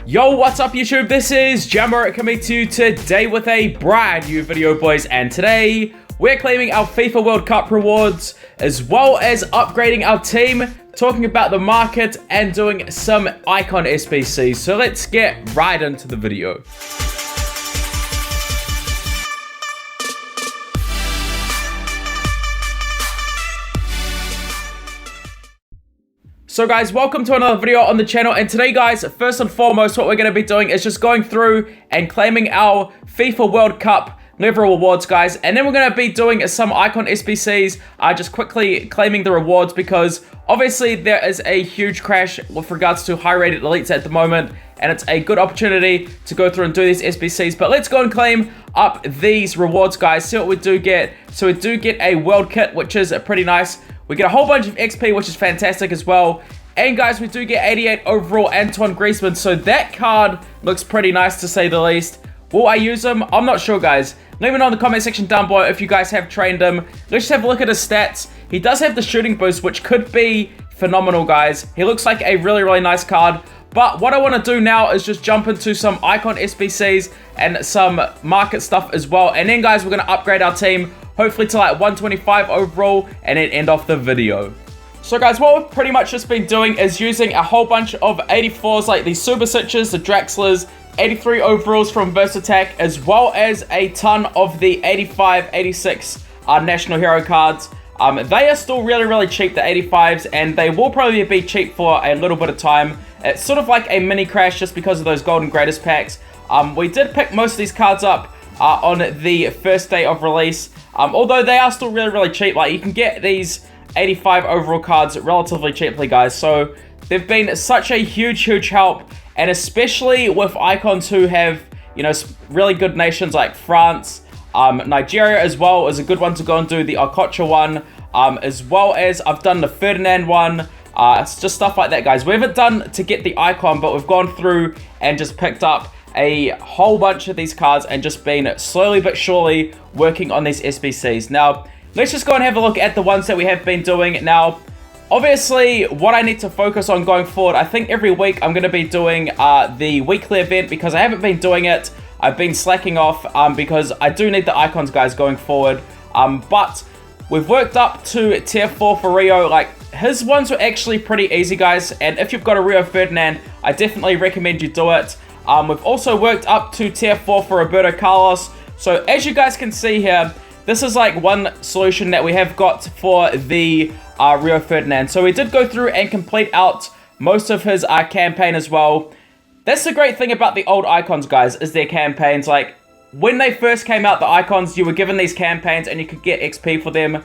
Yo, what's up YouTube? This is Jammerit coming to you today with a brand new video, boys, and today we're claiming our FIFA World Cup rewards as well as upgrading our team, talking about the market and doing some icon SBCs. So let's get right into the video. So guys, welcome to another video on the channel, and today guys, first and foremost, what we're going to be doing is just going through and claiming our FIFA World Cup level rewards, guys, and then we're going to be doing some icon SBCs, just quickly claiming the rewards because obviously there is a huge crash with regards to high rated elites at the moment, and it's a good opportunity to go through and do these SBCs. But let's go and claim up these rewards, guys, see what we do get. So we do get a world kit, which is pretty nice. We get a whole bunch of XP, which is fantastic as well. And guys, we do get 88 overall Antoine Griezmann, so that card looks pretty nice to say the least. Will I use him? I'm not sure, guys. Leave it in the comment section down below if you guys have trained him. Let's just have a look at his stats. He does have the shooting boost, which could be phenomenal, guys. He looks like a really, really nice card. But what I want to do now is just jump into some icon SBCs and some market stuff as well. And then, guys, we're going to upgrade our team, hopefully to like 125 overall, and then end off the video. So guys, what we've pretty much just been doing is using a whole bunch of 84s, like the Subasic's, the Draxlers, 83 overalls from Versattack, as well as a ton of the 85, 86 National Hero cards. They are still really, really cheap, the 85s, and they will probably be cheap for a little bit of time. It's sort of like a mini crash just because of those golden greatest packs. We did pick most of these cards up on the first day of release, although they are still really, really cheap. Like, you can get these 85 overall cards relatively cheaply, guys. So they've been such a huge help, and especially with icons who have, you know, really good nations like France, Nigeria as well is a good one to go and do the Okocha one, as well as I've done the Ferdinand one. It's just stuff like that, guys. We haven't done to get the icon, but we've gone through and just picked up a whole bunch of these cards and just been slowly but surely working on these SBCs. Now, let's just go and have a look at the ones that we have been doing. Now, obviously, what I need to focus on going forward, I think every week I'm going to be doing the weekly event because I haven't been doing it. I've been slacking off because I do need the icons, guys, going forward. But we've worked up to tier 4 for Rio. Like, his ones were actually pretty easy, guys. And if you've got a Rio Ferdinand, I definitely recommend you do it. We've also worked up to tier 4 for Roberto Carlos. So as you guys can see here, this is like one solution that we have got for the Rio Ferdinand. So we did go through and complete out most of his campaign as well. That's the great thing about the old icons, guys, is their campaigns. Like, when they first came out, the icons, you were given these campaigns and you could get XP for them.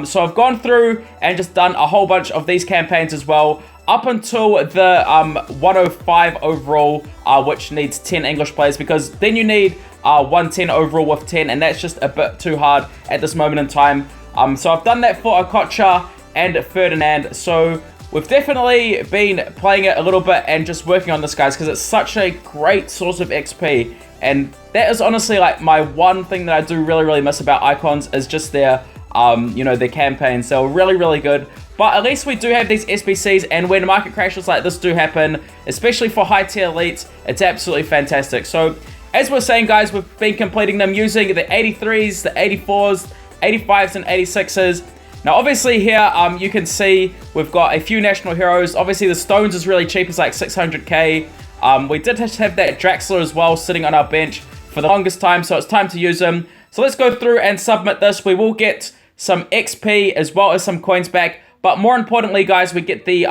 So I've gone through and just done a whole bunch of these campaigns as well, up until the 105 overall, which needs 10 English players, because then you need 110 overall with 10, and that's just a bit too hard at this moment in time. So I've done that for Okocha and Ferdinand. So we've definitely been playing it a little bit and just working on this, guys, because it's such a great source of XP. And that is honestly like my one thing that I do really, really miss about icons is just their, you know, their campaigns. They're really, really good. But at least we do have these SBCs, and when market crashes like this do happen, especially for high tier elites, it's absolutely fantastic. So as we're saying, guys, we've been completing them using the 83s, the 84s, 85s, and 86s. Now, obviously here, you can see we've got a few national heroes. Obviously, the Stones is really cheap. It's like 600k. We did have that Draxler as well sitting on our bench for the longest time, so it's time to use him. So let's go through and submit this. We will get some XP as well as some coins back. But more importantly, guys, we get the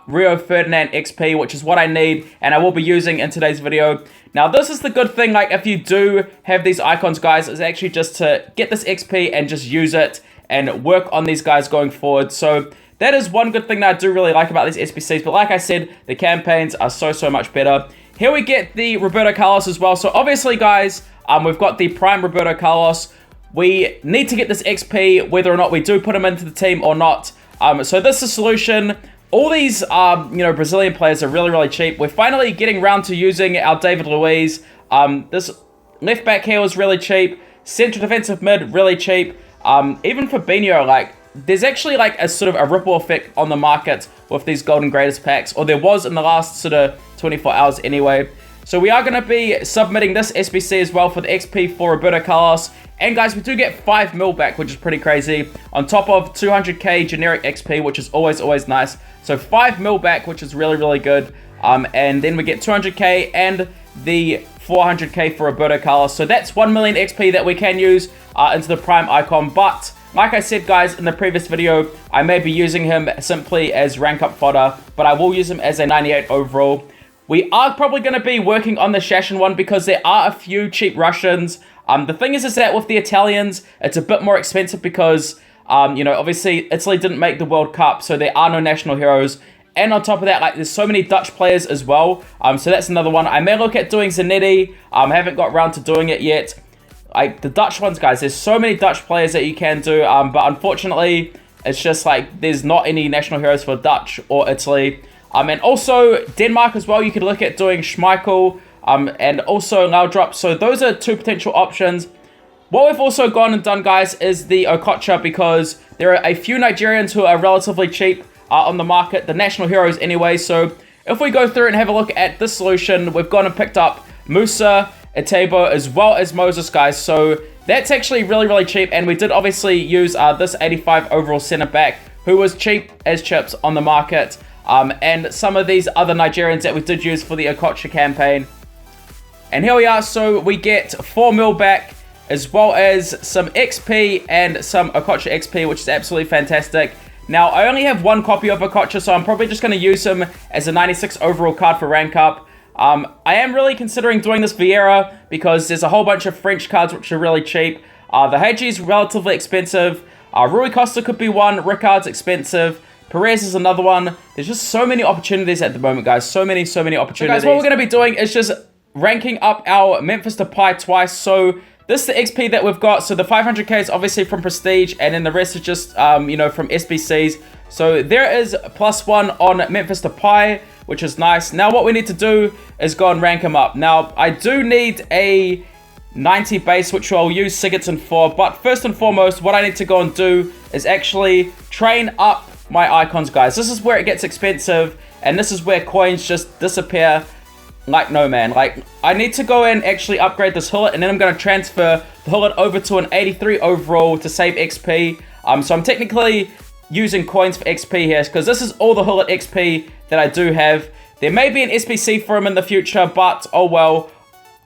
Rio Ferdinand XP, which is what I need, and I will be using in today's video. Now, this is the good thing, like, if you do have these icons, guys, is actually just to get this XP and just use it and work on these guys going forward. So that is one good thing that I do really like about these SBCs. But like I said, the campaigns are so much better. Here we get the Roberto Carlos as well. So obviously, guys, we've got the Prime Roberto Carlos. We need to get this XP, whether or not we do put him into the team or not. So this is a solution. All these, you know, Brazilian players are really cheap. We're finally getting around to using our David Luiz. This left back here was really cheap. Central defensive mid, really cheap. Even Fabinho, like, there's actually like a sort of a ripple effect on the market with these golden greatest packs, or there was in the last sort of 24 hours anyway. So we are going to be submitting this SBC as well for the XP for Roberto Carlos. And guys, we do get 5 mil back, which is pretty crazy, on top of 200k generic XP, which is always nice. So 5 mil back, which is really good. And then we get 200k and the 400k for Roberto Carlos. So that's 1 million XP that we can use into the Prime icon. But like I said, guys, in the previous video, I may be using him simply as rank up fodder, but I will use him as a 98 overall. We are probably going to be working on the Shashin one because there are a few cheap Russians. The thing is that with the Italians, it's a bit more expensive because, you know, obviously Italy didn't make the World Cup, so there are no national heroes. And on top of that, like, there's so many Dutch players as well. So that's another one. I may look at doing Zanetti. I haven't got around to doing it yet. Like, the Dutch ones, guys, there's so many Dutch players that you can do. But unfortunately, it's just like there's not any national heroes for Dutch or Italy. And also Denmark as well. You could look at doing Schmeichel and also Laudrup. So those are 2 potential options. What we've also gone and done, guys, is the Okocha, because there are a few Nigerians who are relatively cheap on the market, the national heroes anyway. So if we go through and have a look at this solution, we've gone and picked up Musa, Etebo, as well as Moses, guys. So that's actually really cheap. And we did obviously use this 85 overall center back, who was cheap as chips on the market. And some of these other Nigerians that we did use for the Okocha campaign. And here we are. So we get 4 mil back, as well as some XP and some Okocha XP, which is absolutely fantastic. Now, I only have 1 copy of Okocha, so I'm probably just going to use him as a 96 overall card for rank up. I am really considering doing this Vieira because there's a whole bunch of French cards which are really cheap. The HG is relatively expensive. Rui Costa could be one. Ricard's expensive. Perez is another one. There's just so many opportunities at the moment, guys. So many opportunities. So guys, what we're going to be doing is just ranking up our Memphis Depay twice. So this is the XP that we've got. So the 500k is obviously from Prestige, and then the rest is just, you know, from SBCs. So there is +1 on Memphis Depay, which is nice. Now what we need to do is go and rank him up. Now, I do need a 90 base, which I'll use Sigurdsson for. But first and foremost, what I need to go and do is actually train up my icons, guys. This is where it gets expensive, and this is where coins just disappear like no man. Like, I need to go and actually upgrade this Hullet, and then I'm going to transfer the Hullet over to an 83 overall to save XP. So I'm technically using coins for XP here, because this is all the Hullet XP that I do have. There may be an SBC for him in the future, but oh well.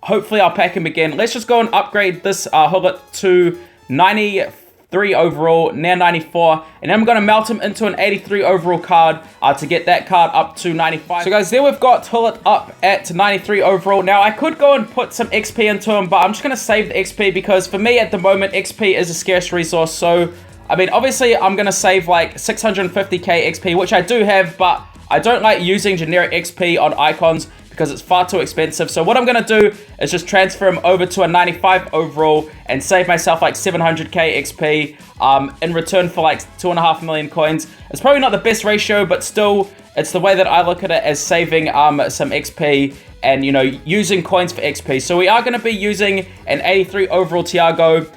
Hopefully I'll pack him again. Let's just go and upgrade this Hullet to 93 overall, now 94, and then I'm going to melt him into an 83 overall card to get that card up to 95. So guys, there we've got Hullet up at 93 overall. Now I could go and put some XP into him, but I'm just going to save the XP because for me at the moment, XP is a scarce resource. So I mean, obviously I'm going to save like 650k XP, which I do have, but I don't like using generic XP on icons because it's far too expensive. So what I'm going to do is just transfer him over to a 95 overall and save myself like 700k XP in return for like 2.5 million coins. It's probably not the best ratio, but still, it's the way that I look at it, as saving some XP and, you know, using coins for XP. So we are going to be using an 83 overall Thiago.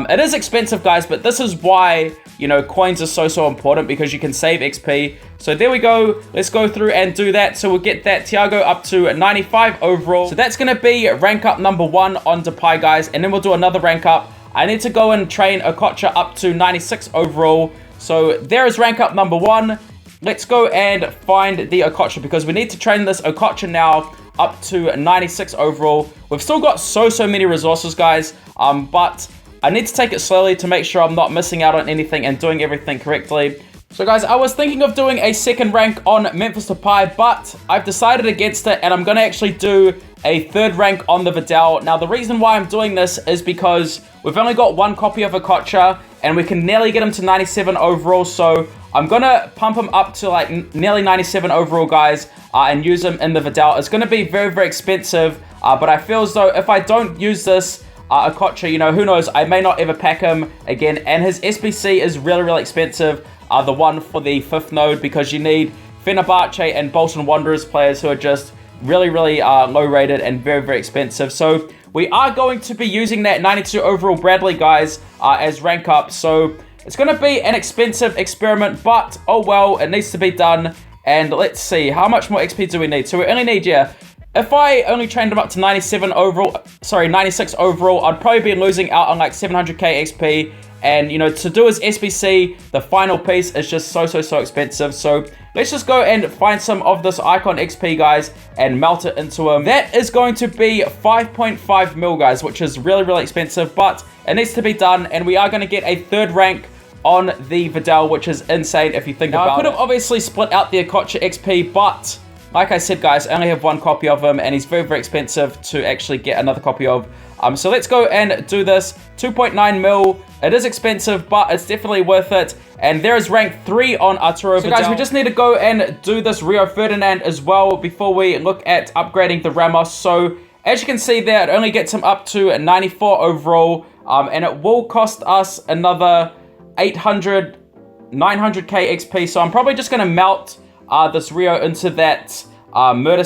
It is expensive, guys, but this is why, you know, coins are so important, because you can save XP. So there we go. Let's go through and do that. So we'll get that Thiago up to 95 overall. So that's going to be rank up number 1 on Depay, guys. And then we'll do another rank up. I need to go and train Okocha up to 96 overall. So there is rank up number 1. Let's go and find the Okocha, because we need to train this Okocha now up to 96 overall. We've still got so many resources, guys. But I need to take it slowly to make sure I'm not missing out on anything and doing everything correctly. So guys, I was thinking of doing a second rank on Memphis Depay, but I've decided against it, and I'm going to actually do a third rank on the Vidal. Now, the reason why I'm doing this is because we've only got 1 copy of Okocha, and we can nearly get him to 97 overall. So I'm going to pump him up to like nearly 97 overall, guys, and use him in the Vidal. It's going to be very expensive, but I feel as though if I don't use this Okocha, you know, who knows, I may not ever pack him again. And his SBC is really expensive, the one for the 5th node, because you need Fenerbahce and Bolton Wanderers players who are just really low rated and very expensive. So we are going to be using that 92 overall Bradley, guys, as rank up. So it's going to be an expensive experiment, but oh well, it needs to be done. And let's see, how much more XP do we need? So we only need, yeah, if I only trained him up to 97 overall, sorry, 96 overall, I'd probably be losing out on like 700k XP. And, you know, to do his SBC, the final piece is just so expensive. So let's just go and find some of this icon XP, guys, and melt it into him. That is going to be 5.5 mil, guys, which is really expensive, but it needs to be done. And we are going to get a 3rd rank on the Vidal, which is insane if you think about it. I could have obviously split out the Okocha XP, but like I said, guys, I only have 1 copy of him, and he's very expensive to actually get another copy of. So let's go and do this. 2.9 mil. It is expensive, but it's definitely worth it. And there is rank 3 on Arturo Vidal. So guys, we just need to go and do this Rio Ferdinand as well before we look at upgrading the Ramos. So as you can see there, it only gets him up to 94 overall. And it will cost us another 900k XP. So I'm probably just going to melt this Rio into that Murder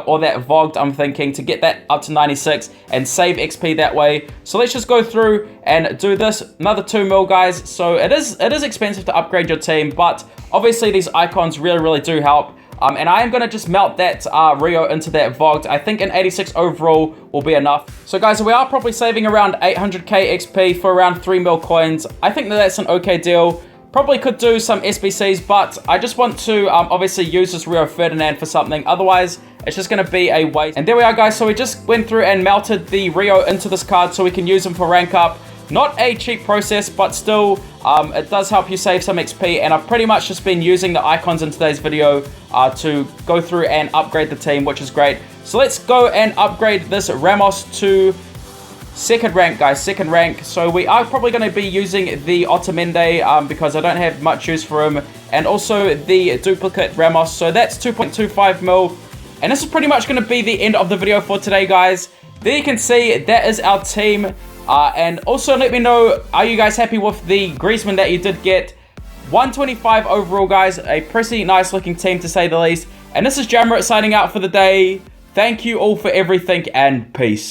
or that Vogged, I'm thinking, to get that up to 96 and save XP that way. So let's just go through and do this. Another 2 mil, guys. So it is expensive to upgrade your team, but obviously these icons really do help. And I am going to just melt that Rio into that Vogged. I think an 86 overall will be enough. So guys, we are probably saving around 800k XP for around 3 mil coins. I think that's an okay deal. Probably could do some SBCs, but I just want to obviously use this Rio Ferdinand for something. Otherwise, it's just going to be a waste. And there we are, guys. So we just went through and melted the Rio into this card so we can use them for rank up. Not a cheap process, but still, it does help you save some XP. And I've pretty much just been using the icons in today's video to go through and upgrade the team, which is great. So let's go and upgrade this Ramos to 2nd rank, guys, 2nd rank. So we are probably going to be using the Otamendi because I don't have much use for him, and also the duplicate Ramos. So that's 2.25 mil, and this is pretty much going to be the end of the video for today, guys. There you can see that is our team, and also let me know, are you guys happy with the Griezmann that you did get? 125 overall, guys, a pretty nice looking team to say the least. And this is Jammerit signing out for the day. Thank you all for everything, and peace.